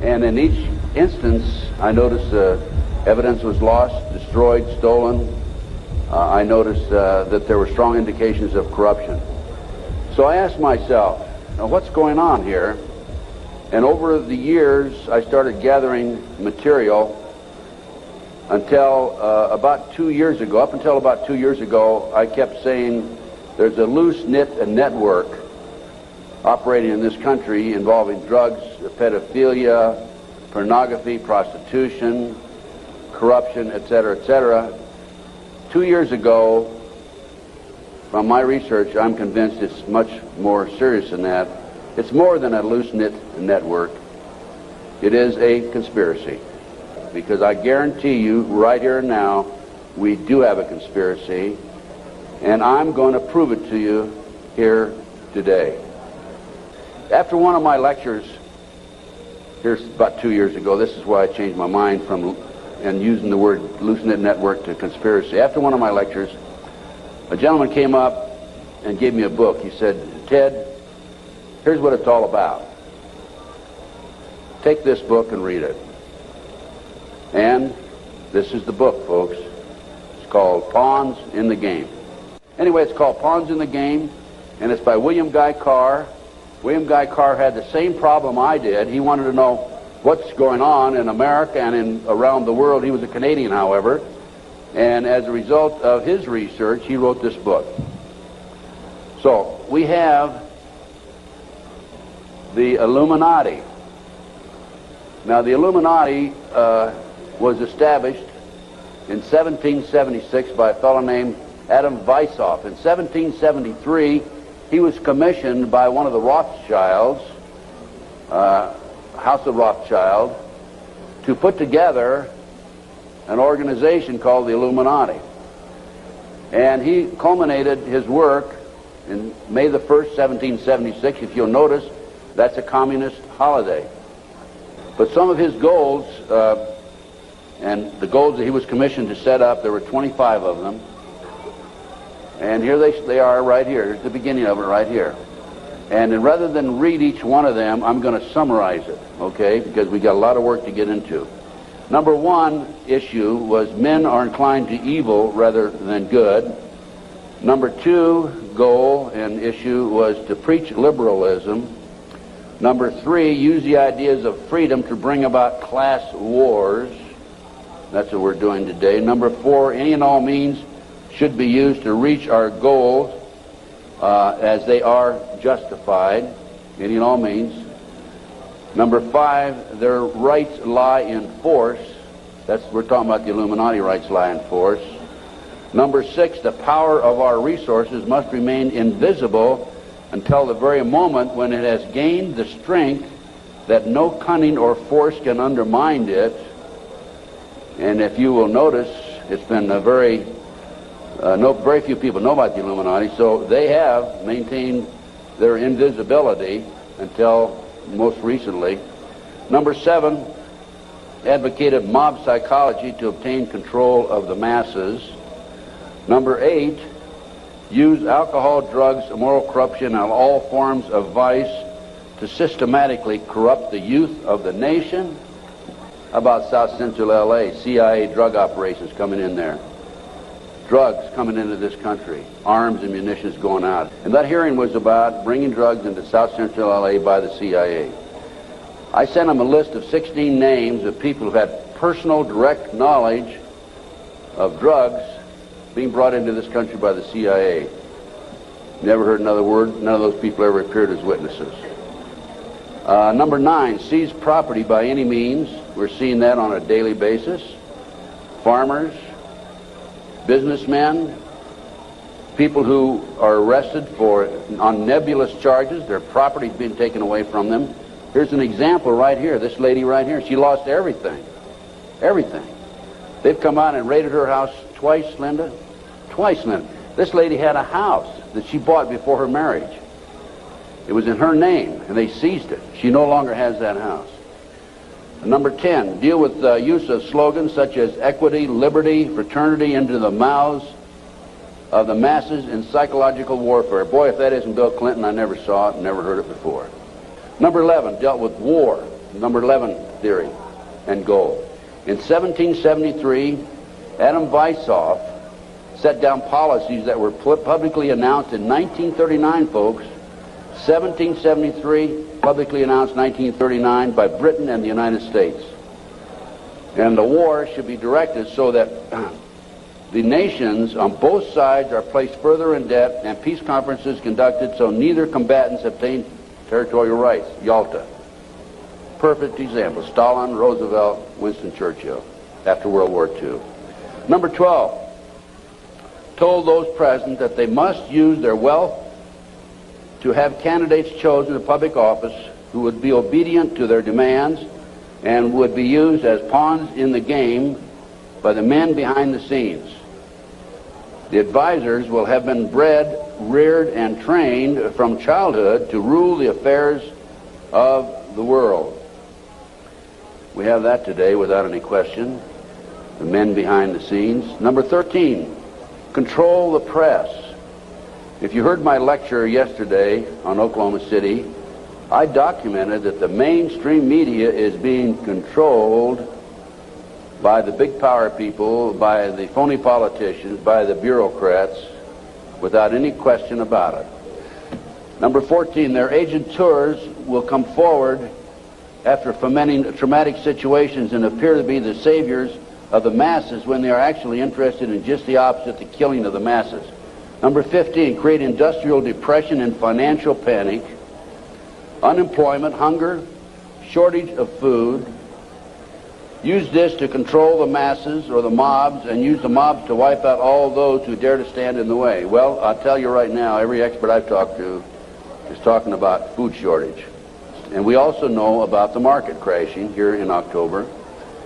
And in each instance, I noticed evidence was lost, destroyed, stolen. I noticed that there were strong indications of corruption. So I asked myself, now what's going on here? And over the years, I started gathering material until about 2 years ago. Up until about 2 years ago, I kept saying there's a loose-knit network operating in this country involving drugs, pedophilia, pornography, prostitution, corruption, etc., etc. 2 years ago, from my research, I'm convinced it's much more serious than that. It's more than a loose-knit network. It is a conspiracy. Because I guarantee you, right here and now, we do have a conspiracy, and I'm going to prove it to you here today. After one of my lectures, here's about 2 years ago, this is why I changed my mind from and using the word loose-knit network to conspiracy. After one of my lectures, a gentleman came up and gave me a book. He said, "Ted, here's what it's all about. Take this book and read it." And this is the book, folks. It's called Pawns in the Game. Anyway, it's called Pawns in the Game, and it's by William Guy Carr. William Guy Carr had the same problem I did. He wanted to know what's going on in America and around the world. He was a Canadian, however, and as a result of his research, he wrote this book. So, we have the Illuminati. Now, the Illuminati was established in 1776 by a fellow named Adam Weishaupt. In 1773, he was commissioned by one of the Rothschilds, House of Rothschild, to put together an organization called the Illuminati. And he culminated his work in May the 1st, 1776. If you'll notice, that's a communist holiday. But some of his goals, and the goals that he was commissioned to set up, there were 25 of them. And here they are right here. Here's the beginning of it right here. And then rather than read each one of them, I'm going to summarize it, okay, because we got a lot of work to get into. Number one issue was men are inclined to evil rather than good. Number two goal and issue was to preach liberalism. Number three, use the ideas of freedom to bring about class wars. That's what we're doing today. Number four, any and all means should be used to reach our goals as they are justified. Any and all means. Number five, their rights lie in force. We're talking about the Illuminati rights lie in force. Number six, the power of our resources must remain invisible until the very moment when it has gained the strength that no cunning or force can undermine it. And if you will notice, it's been very few people know about the Illuminati, so they have maintained their invisibility until most recently. Number seven, advocated mob psychology to obtain control of the masses. Number eight, use alcohol, drugs, moral corruption, and all forms of vice to systematically corrupt the youth of the nation. How about South Central L.A., CIA drug operations coming in there? Drugs coming into this country, arms and munitions going out. And that hearing was about bringing drugs into South Central LA by the CIA. I sent them a list of 16 names of people who had personal, direct knowledge of drugs being brought into this country by the CIA. Never heard another word. None of those people ever appeared as witnesses. Number nine, seize property by any means. We're seeing that on a daily basis. Farmers, businessmen, people who are arrested on nebulous charges, their property's being taken away from them. Here's an example right here. This lady right here, she lost everything. Everything. They've come out and raided her house twice, Linda. Twice, Linda. This lady had a house that she bought before her marriage. It was in her name, and they seized it. She no longer has that house. Number 10, deal with the use of slogans such as equity, liberty, fraternity into the mouths of the masses in psychological warfare. Boy, if that isn't Bill Clinton, I never saw it and never heard it before. Number 11, dealt with war. number 11 theory and goal. In 1773, Adam Weishaupt set down policies that were publicly announced in 1939, folks. 1773, publicly announced 1939 by Britain and the United States. And the war should be directed so that the nations on both sides are placed further in debt and peace conferences conducted so neither combatants obtain territorial rights. Yalta. Perfect example. Stalin, Roosevelt, Winston Churchill after World War II. Number 12. Told those present that they must use their wealth to have candidates chosen to public office who would be obedient to their demands and would be used as pawns in the game by the men behind the scenes. The advisors will have been bred, reared, and trained from childhood to rule the affairs of the world. We have that today without any question. The men behind the scenes. Number 13, control the press. If you heard my lecture yesterday on Oklahoma City, I documented that the mainstream media is being controlled by the big power people, by the phony politicians, by the bureaucrats, without any question about it. Number 14, their agenteurs will come forward after fomenting traumatic situations and appear to be the saviors of the masses when they are actually interested in just the opposite, the killing of the masses. Number 15, create industrial depression and financial panic, unemployment, hunger, shortage of food. Use this to control the masses or the mobs, and use the mobs to wipe out all those who dare to stand in the way. Well, I'll tell you right now, every expert I've talked to is talking about food shortage. And we also know about the market crashing here in October.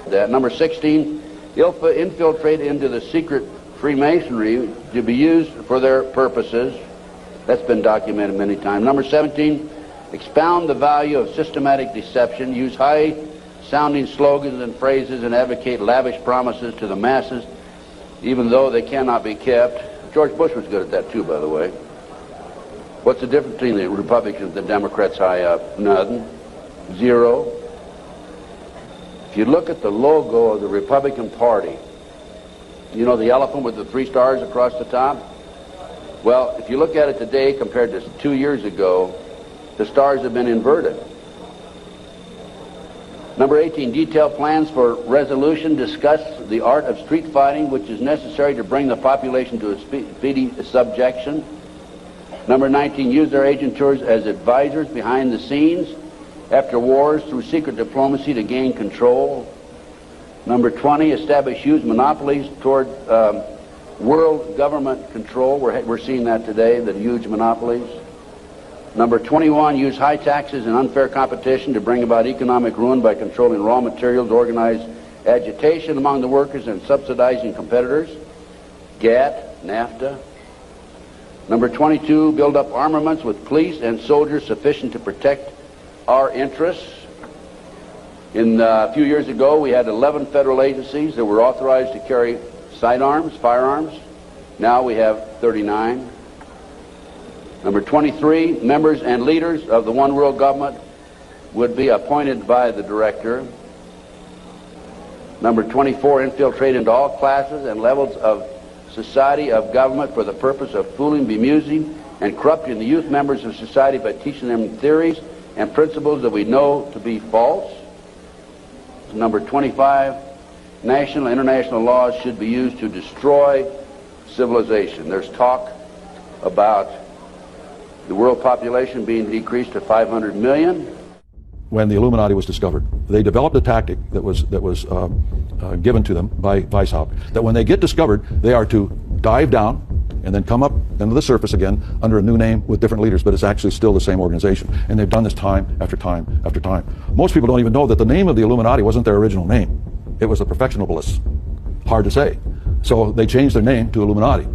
That number 16, infiltrate into the secret Freemasonry to be used for their purposes. That's been documented many times. Number 17, expound the value of systematic deception, use high-sounding slogans and phrases, and advocate lavish promises to the masses, even though they cannot be kept. George Bush was good at that too, by the way. What's the difference between the Republicans and the Democrats high up? Nothing. Zero. If you look at the logo of the Republican Party, you know the elephant with the 3 stars across the top? Well, if you look at it today compared to 2 years ago, the stars have been inverted. Number 18, detailed plans for resolution. Discuss the art of street fighting, which is necessary to bring the population to a speedy subjection. Number 19, use their agentures as advisors behind the scenes after wars through secret diplomacy to gain control. Number 20, establish huge monopolies toward world government control. We're seeing that today, the huge monopolies. Number 21, use high taxes and unfair competition to bring about economic ruin by controlling raw materials, organize agitation among the workers, and subsidizing competitors. GATT, NAFTA. Number 22, build up armaments with police and soldiers sufficient to protect our interests. A few years ago, we had 11 federal agencies that were authorized to carry sidearms, firearms. Now we have 39. Number 23, members and leaders of the one world government would be appointed by the director. Number 24, infiltrate into all classes and levels of society of government for the purpose of fooling, bemusing, and corrupting the youth members of society by teaching them theories and principles that we know to be false. Number 25, national and international laws should be used to destroy civilization. There's talk about the world population being decreased to 500 million. When the Illuminati was discovered, they developed a tactic that was given to them by Weishaupt, that when they get discovered, they are to dive down and then come up into the surface again under a new name with different leaders, but it's actually still the same organization. And they've done this time after time after time. Most people don't even know that the name of the Illuminati wasn't their original name. It was the Perfectionablists. Hard to say. So they changed their name to Illuminati.